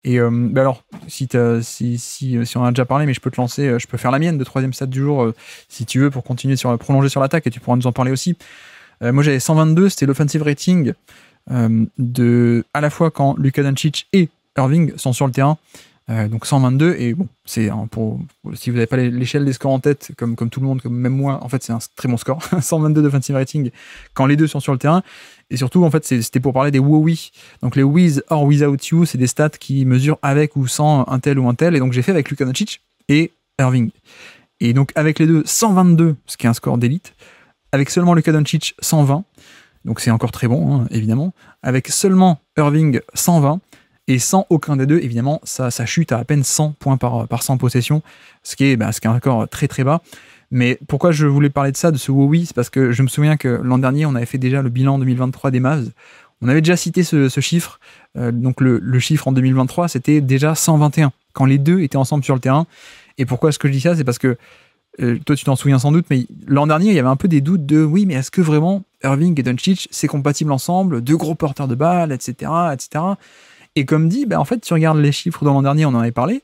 Et alors, si on en a déjà parlé, mais je peux te lancer, je peux faire la mienne de troisième stat du jour, si tu veux, pour continuer prolonger sur l'attaque, et tu pourras nous en parler aussi. Moi, j'avais 122, c'était l'offensive rating à la fois quand Luka Doncic et Irving sont sur le terrain. Donc 122, et bon, c'est si vous n'avez pas l'échelle des scores en tête, comme tout le monde, comme même moi, en fait c'est un très bon score. 122 d'offensive rating quand les deux sont sur le terrain. Et surtout, en fait, c'était pour parler des WOWI. Donc les with or without you, c'est des stats qui mesurent avec ou sans un tel ou un tel. Et donc j'ai fait avec Luka Doncic et Irving. Et donc avec les deux, 122, ce qui est un score d'élite. Avec seulement Luka Doncic, 120. Donc c'est encore très bon, hein, évidemment. Avec seulement Irving, 120. Et sans aucun des deux, évidemment, ça chute à peine 100 points par 100 possessions, ce qui est un score très très bas. Mais pourquoi je voulais parler de ça, de ce WOWI, c'est parce que je me souviens que l'an dernier, on avait fait déjà le bilan 2023 des Mavs. On avait déjà cité ce chiffre. Donc le chiffre en 2023, c'était déjà 121, quand les deux étaient ensemble sur le terrain. Et pourquoi est-ce que je dis ça? C'est parce que, toi tu t'en souviens sans doute, mais l'an dernier, il y avait un peu des doutes de, oui, mais est-ce que vraiment Irving et Doncic, c'est compatible ensemble, deux gros porteurs de balles, etc., etc. Et comme dit, en fait, tu regardes les chiffres de l'an dernier, on en avait parlé,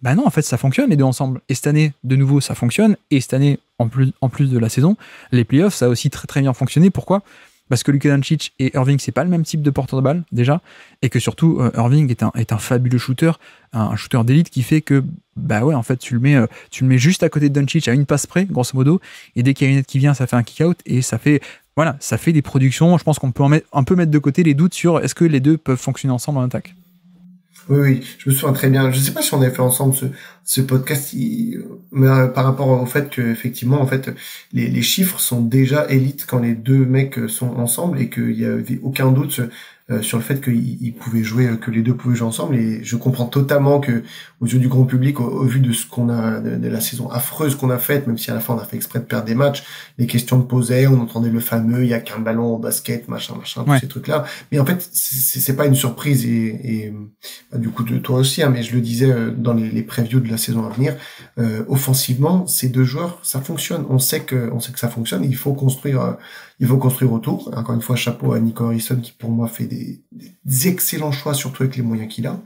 non, en fait, ça fonctionne les deux ensemble. Et cette année, de nouveau, ça fonctionne. Et cette année, en plus de la saison, les playoffs, ça a aussi très très bien fonctionné. Pourquoi? Parce que Luka Doncic et Irving, c'est pas le même type de porteur de balle, déjà. Et que surtout, Irving est un fabuleux shooter, un shooter d'élite qui fait que, ouais, en fait, tu le mets juste à côté de Doncic à une passe près, grosso modo. Et dès qu'il y a une aide qui vient, ça fait un kick-out. Et ça fait des productions. Je pense qu'on peut un peu mettre de côté les doutes sur est-ce que les deux peuvent fonctionner ensemble en attaque. Oui, je me souviens très bien. Je sais pas si on avait fait ensemble ce podcast, mais par rapport au fait que effectivement, en fait, les chiffres sont déjà élites quand les deux mecs sont ensemble et qu'il y avait aucun doute sur le fait qu'ils pouvaient jouer, que les deux pouvaient jouer ensemble. Et je comprends totalement que, aux yeux du grand public, au vu de ce qu'on a, de la saison affreuse qu'on a faite, même si à la fin on a fait exprès de perdre des matchs, les questions me posaient, on entendait le fameux, il y a qu'un ballon au basket, machin, tous ces trucs-là. Mais en fait, c'est pas une surprise et du coup de toi aussi, mais je le disais dans les previews de la saison à venir, offensivement, ces deux joueurs, ça fonctionne. On sait que ça fonctionne. Il faut construire autour. Encore une fois, chapeau à Nico Harrison qui pour moi fait des excellents choix, surtout avec les moyens qu'il a.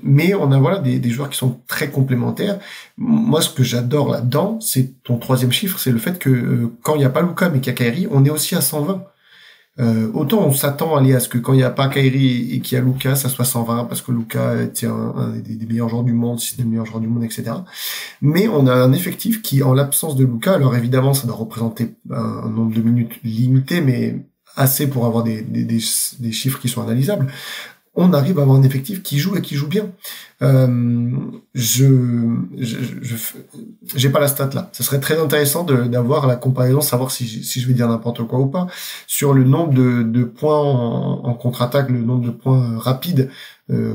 Mais on a des joueurs qui sont très complémentaires. Moi, ce que j'adore là-dedans, c'est ton troisième chiffre, c'est le fait que quand il n'y a pas Luka mais qu'il y a Kyrie, on est aussi à 120. Autant on s'attend à ce que quand il n'y a pas Kyrie et qu'il y a Luka, ça soit 120 parce que Luka était un des meilleurs joueurs du monde, si c'est le meilleur joueur du monde, etc. Mais on a un effectif qui, en l'absence de Luka, alors évidemment ça doit représenter un nombre de minutes limité, mais assez pour avoir des chiffres qui sont analysables. On arrive à avoir un effectif qui joue et qui joue bien. J'ai pas la stat là. Ce serait très intéressant d'avoir la comparaison, savoir si je vais dire n'importe quoi ou pas, sur le nombre de points en contre-attaque, le nombre de points rapides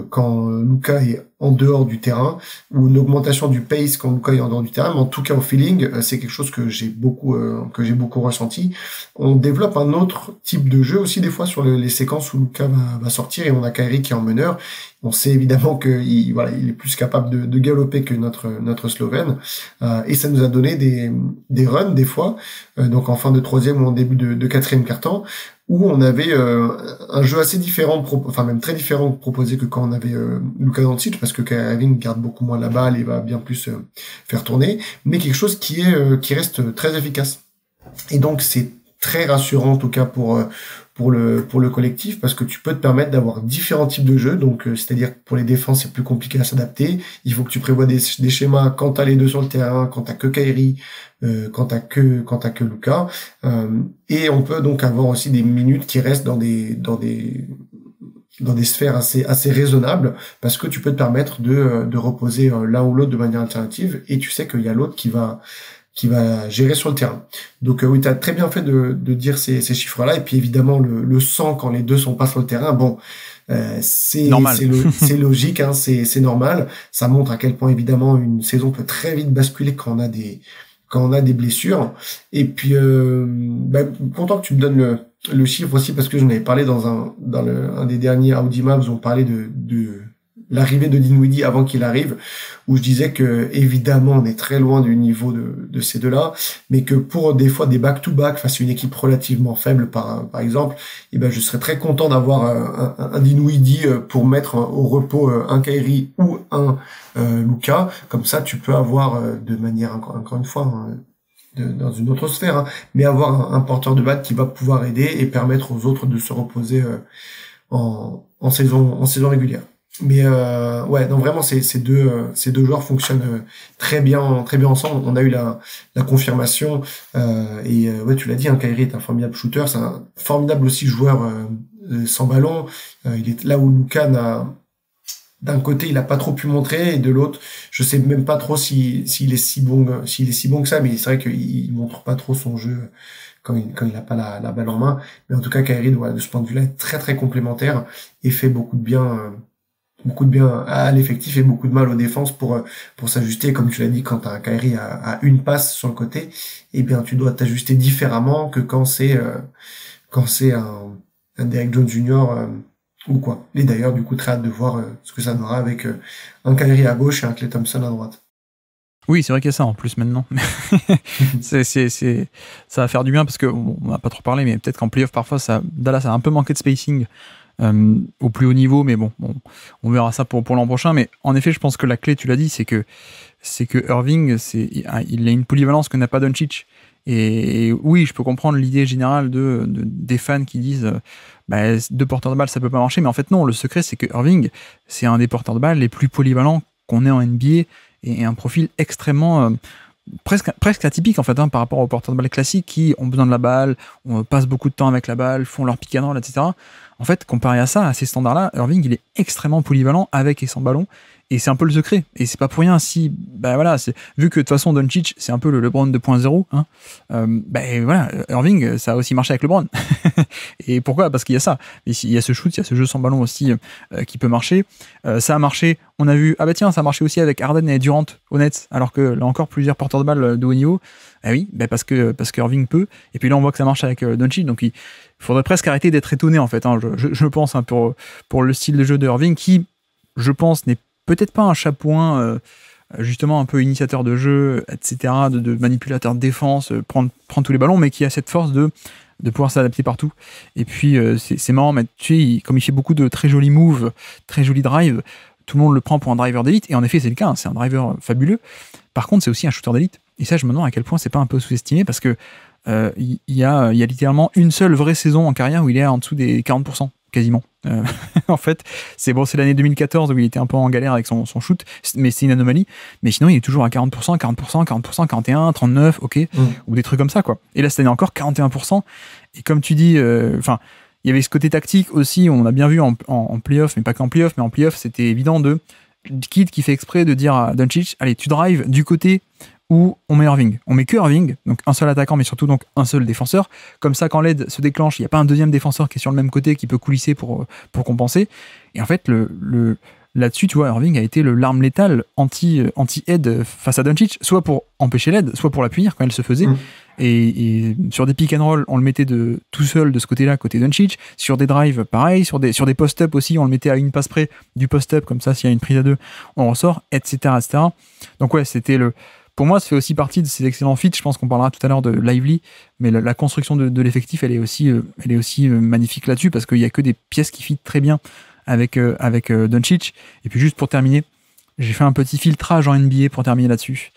quand Luka est en dehors du terrain, ou une augmentation du pace quand Luka est en dehors du terrain. Mais en tout cas, au feeling, c'est quelque chose que j'ai beaucoup ressenti. On développe un autre type de jeu aussi des fois sur les séquences où Luka va sortir et on a Kyrie qui est en meneur. On sait évidemment qu'il il est plus capable de galoper que notre Slovène, et ça nous a donné des runs des fois, donc en fin de troisième ou en début de quatrième quart-temps, où on avait un jeu assez différent, enfin même très différent proposé que quand on avait Luka Doncic, parce que Kyrie garde beaucoup moins la balle et va bien plus faire tourner, mais quelque chose qui reste très efficace. Et donc c'est très rassurant en tout cas pour le collectif, parce que tu peux te permettre d'avoir différents types de jeux. Donc c'est-à-dire que pour les défenses c'est plus compliqué à s'adapter, il faut que tu prévois des schémas quand t'as les deux sur le terrain, quand t'as que Kyrie, quand t'as que Luka, et on peut donc avoir aussi des minutes qui restent dans des sphères assez raisonnables, parce que tu peux te permettre de reposer l'un ou l'autre de manière alternative, et tu sais qu'il y a l'autre qui va gérer sur le terrain. Donc oui, tu as très bien fait de dire ces chiffres-là. Et puis évidemment, le 100 quand les deux sont pas sur le terrain, bon, c'est logique, c'est normal. Ça montre à quel point évidemment une saison peut très vite basculer quand on a des blessures. Et puis content que tu me donnes le chiffre aussi, parce que j'en avais parlé dans un des derniers Audi Maps, on parlait l'arrivée de Dinwiddie avant qu'il arrive, où je disais que évidemment on est très loin du niveau de ces deux-là, mais que pour des fois des back-to-back face à une équipe relativement faible par exemple, et ben je serais très content d'avoir un Dinwiddie pour mettre au repos un Kyrie ou un Luka. Comme ça tu peux avoir de manière encore une fois dans une autre sphère, mais avoir un porteur de balle qui va pouvoir aider et permettre aux autres de se reposer en saison régulière. Mais ouais, non, vraiment ces deux joueurs fonctionnent très bien ensemble. On a eu la confirmation et ouais, tu l'as dit, Kyrie est un formidable shooter, c'est un formidable aussi joueur sans ballon. Il est là où Luka d'un côté il a pas trop pu montrer, et de l'autre je sais même pas trop s'il est si bon que ça, mais c'est vrai qu'il montre pas trop son jeu quand il a pas la balle en main. Mais en tout cas Kyrie doit de ce point de vue-là être très très complémentaire et fait beaucoup de bien à l'effectif et beaucoup de mal aux défenses pour s'ajuster. Comme tu l'as dit, quand un Kyrie a une passe sur le côté, eh bien tu dois t'ajuster différemment que quand c'est un Derrick Jones Jr. Ou quoi. Et d'ailleurs, du coup, très hâte de voir ce que ça donnera avec un Kyrie à gauche et un Klay Thompson à droite. Oui, c'est vrai qu'il y a ça en plus maintenant. Ça va faire du bien parce que on n'a pas trop parlé, mais peut-être qu'en playoff parfois Dallas a un peu manqué de spacing au plus haut niveau, mais bon, on verra ça pour l'an prochain. Mais en effet, je pense que la clé, tu l'as dit, c'est que Irving, il a une polyvalence que n'a pas Doncic. Et oui, je peux comprendre l'idée générale des fans qui disent deux porteurs de balles, ça peut pas marcher. Mais en fait, non, le secret, c'est que Irving, c'est un des porteurs de balles les plus polyvalents qu'on ait en NBA et un profil extrêmement presque atypique en fait par rapport aux porteurs de balles classiques qui ont besoin de la balle, on passe beaucoup de temps avec la balle, font leur pick and roll, etc. En fait, comparé à ça, à ces standards-là, Irving, il est extrêmement polyvalent avec et sans ballon. Et c'est un peu le secret. Et c'est pas pour rien si, voilà, vu que de toute façon Doncic, c'est un peu le LeBron 2.0, voilà, Irving, ça a aussi marché avec LeBron. Et pourquoi? Parce qu'il y a ça. Il y a ce shoot, il y a ce jeu sans ballon aussi qui peut marcher. Ça a marché, on a vu, ça a marché aussi avec Harden et Durant aux Nets, alors que là encore, plusieurs porteurs de balles de haut niveau. Ah oui, parce que Irving peut. Et puis là, on voit que ça marche avec Doncic, donc il faudrait presque arrêter d'être étonné, en fait, je pense, pour le style de jeu de Irving, qui, je pense, n'est peut-être pas un chapouin, justement un peu initiateur de jeu, etc., de manipulateur de défense, prendre tous les ballons, mais qui a cette force de pouvoir s'adapter partout. Et puis, c'est marrant, mais tu sais, comme il fait beaucoup de très jolis moves, très jolis drives, tout le monde le prend pour un driver d'élite, et en effet, c'est le cas, c'est un driver fabuleux. Par contre, c'est aussi un shooter d'élite. Et ça, je me demande à quel point c'est pas un peu sous-estimé, parce que il y a littéralement une seule vraie saison en carrière où il est en dessous des 40%. Quasiment. En fait, c'est l'année 2014 où il était un peu en galère avec son shoot, mais c'est une anomalie. Mais sinon, il est toujours à 40%, 41%, 39%, ok, ou des trucs comme ça, quoi. Et là, cette année encore, 41%. Et comme tu dis, il y avait ce côté tactique aussi, on a bien vu en playoff, mais pas qu'en playoff, mais en playoff, c'était évident Kid qui fait exprès de dire à Doncic, allez, tu drives du côté où on met Irving. On met que Irving, donc un seul attaquant, mais surtout donc un seul défenseur. Comme ça, quand l'aide se déclenche, il n'y a pas un deuxième défenseur qui est sur le même côté qui peut coulisser pour compenser. Et en fait, là-dessus, tu vois, Irving a été l'arme létale anti-aide face à Doncic, soit pour empêcher l'aide, soit pour la punir quand elle se faisait. Et sur des pick and roll, on le mettait tout seul de ce côté-là, côté Doncic. Sur des drives, pareil. Sur des post-up aussi, on le mettait à une passe près du post-up, comme ça, s'il y a une prise à deux, on ressort, etc., etc. Donc ouais, pour moi, ça fait aussi partie de ces excellents fits. Je pense qu'on parlera tout à l'heure de Lively, mais la construction de l'effectif, elle est aussi magnifique là-dessus, parce qu'il n'y a que des pièces qui fit très bien avec Doncic. Et puis juste pour terminer, j'ai fait un petit filtrage en NBA pour terminer là-dessus.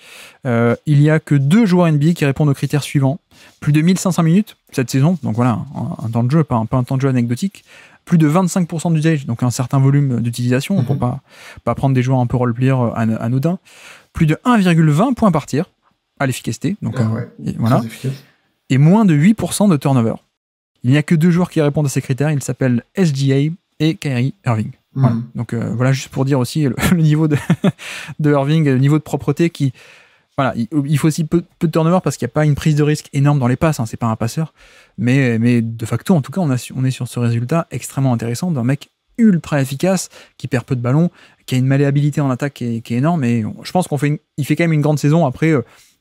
Il n'y a que 2 joueurs NBA qui répondent aux critères suivants. Plus de 1500 minutes cette saison, donc voilà, un temps de jeu, pas un temps de jeu anecdotique. Plus de 25% d'usage, donc un certain volume d'utilisation, pour pas prendre des joueurs un peu role-player anodins. Plus de 1,20 points par tir à l'efficacité, donc voilà. Et moins de 8% de turnover. Il n'y a que 2 joueurs qui répondent à ces critères, ils s'appellent SGA et Kyrie Irving. Voilà. Donc voilà, juste pour dire aussi le niveau de Irving, le niveau de propreté qui... Voilà, il faut aussi peu de turnover parce qu'il n'y a pas une prise de risque énorme dans les passes, c'est pas un passeur, mais de facto, en tout cas, on est sur ce résultat extrêmement intéressant d'un mec ultra efficace, qui perd peu de ballons, qui a une malléabilité en attaque qui est énorme, et je pense il fait quand même une grande saison après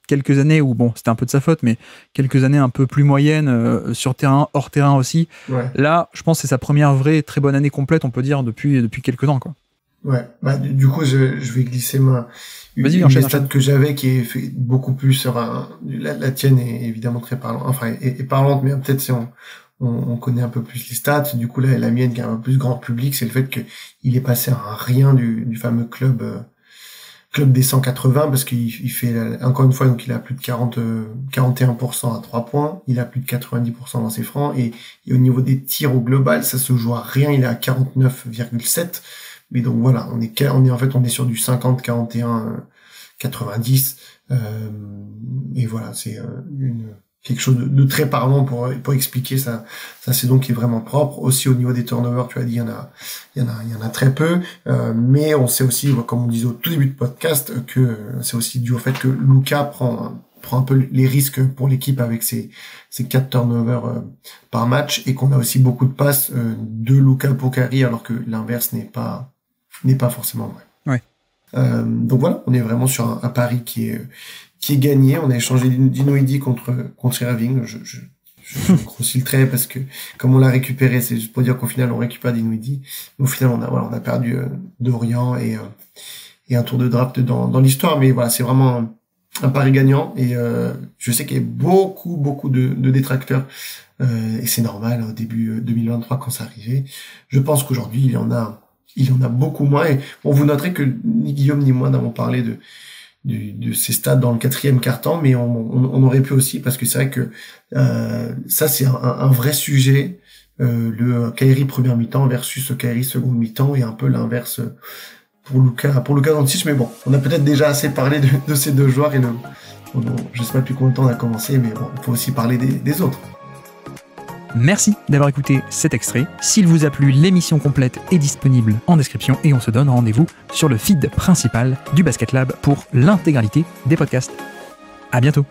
quelques années où, bon, c'était un peu de sa faute, mais quelques années un peu plus moyennes sur terrain, hors terrain aussi. Ouais. Là, je pense que c'est sa première vraie très bonne année complète, on peut dire, depuis quelques temps, quoi. Ouais, bah du coup je vais glisser une des stats que j'avais qui est fait beaucoup plus sur la tienne est évidemment très parlante, enfin est parlante, mais peut-être si on connaît un peu plus les stats. Du coup là la mienne qui est un peu plus grand public, c'est le fait que il est passé à rien du fameux club des 180, parce qu'il fait encore une fois, donc il a plus de 41% à 3 points, il a plus de 90% dans ses francs, et au niveau des tirs au global, ça se joue à rien, il est à 49,7. Mais donc voilà, on est sur du 50, 41, 90, et voilà, c'est quelque chose de très parlant pour expliquer ça. Ça c'est donc qui est vraiment propre. Aussi au niveau des turnovers, tu as dit, il y en a très peu, mais on sait aussi, comme on disait au tout début de podcast, que c'est aussi dû au fait que Luka prend un peu les risques pour l'équipe avec ses 4 turnovers par match, et qu'on a aussi beaucoup de passes de Luka pour Kyrie, alors que l'inverse n'est pas forcément vrai. Ouais. Donc voilà, on est vraiment sur un pari qui est gagné. On a échangé Dinwiddie contre Irving. Je grossis le trait parce que comme on l'a récupéré, c'est juste pour dire qu'au final on récupère Dinwiddie. Au final on a perdu Dorian et un tour de draft dans l'histoire, mais voilà, c'est vraiment un pari gagnant, et je sais qu'il y a beaucoup de détracteurs, et c'est normal au début 2023 quand ça arrivait. Je pense qu'aujourd'hui il y en a beaucoup moins, et bon, vous noterez que ni Guillaume ni moi n'avons parlé de ces stats dans le 4e quart-temps, mais on aurait pu aussi, parce que c'est vrai que ça c'est un vrai sujet, le Kyrie première mi-temps versus Kyrie seconde mi-temps, et un peu l'inverse pour Luka Doncic. Mais bon, on a peut-être déjà assez parlé de ces deux joueurs, et je sais pas depuis combien de temps on a commencé, mais bon, il faut aussi parler des autres. Merci d'avoir écouté cet extrait. S'il vous a plu, l'émission complète est disponible en description, et on se donne rendez-vous sur le feed principal du Basket Lab pour l'intégralité des podcasts. À bientôt.